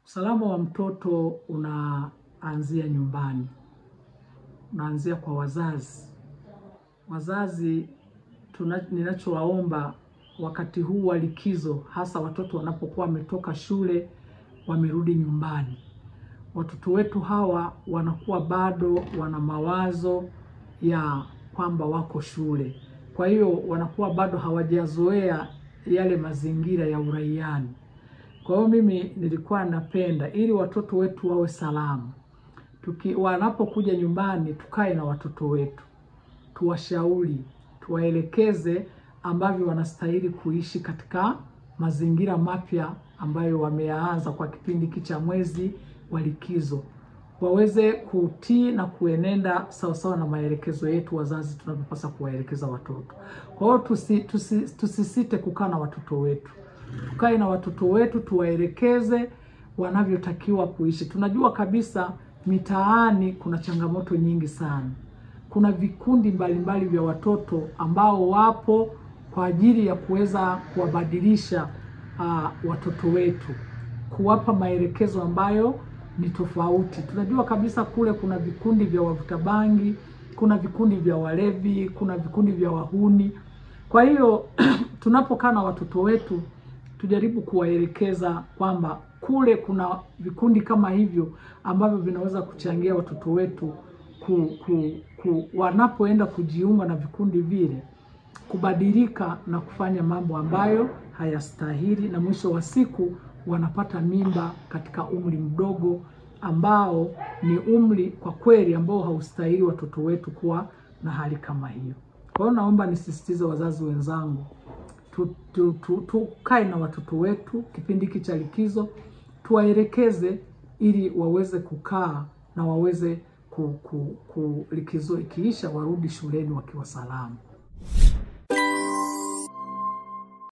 Usalama wa mtoto unaanzia nyumbani, unaanzia kwa wazazi. Wazazi ninachowaomba wakati huu wa likizo, hasa watoto wanapokuwa wametoka shule wamerudi nyumbani. Watoto wetu hawa wanakuwa bado wana mawazo ya kwamba wako shule. Kwa hiyo wanakuwa bado hawajazoea yale mazingira ya uraiani. Kwa hiyo mimi nilikuwa napenda ili watoto wetu wawe salama. Wanapokuja nyumbani tukae na watoto wetu. Tuwashauri, tuwaelekeze ambavyo wanastahili kuishi katika mazingira mapya ambayo wameanza kwa kipindi cha mwezi wa likizo. Waweze kutii na kuenenda sawasawa na maelekezo yetu wazazi tunapaswa kuwaelekeza watoto. Kwa hiyo tusisite kukaa na watoto wetu. Tukae na watoto wetu tuwaelekeze wanavyotakiwa kuishi. Tunajua kabisa mitaani kuna changamoto nyingi sana. Kuna vikundi mbalimbali vya watoto ambao wapo kwa ajili ya kuweza kuwabadilisha watoto wetu, kuwapa maelekezo ambayo ni tofauti. Tunajua kabisa kule kuna vikundi vya wavuta bangi, kuna vikundi vya walevi, kuna vikundi vya wahuni. Kwa hiyo tunapokaa na watoto wetu tujaribu kuwaelekeza kwamba kule kuna vikundi kama hivyo ambavyo vinaweza kuchangia watoto wetu wanapoenda kujiunga na vikundi vile kubadilika na kufanya mambo ambayo hayastahili, na mwisho wa siku wanapata mimba katika umri mdogo ambao ni umri kwa kweli ambao haustahili watoto wetu kuwa na hali kama hiyo. Kwa hiyo naomba nisisitize wazazi wenzangu, tukae na watoto wetu kipindi cha likizo, tuwaelekeze ili waweze kukaa na waweze likizo ikiisha warudi shuleni wakiwa salama.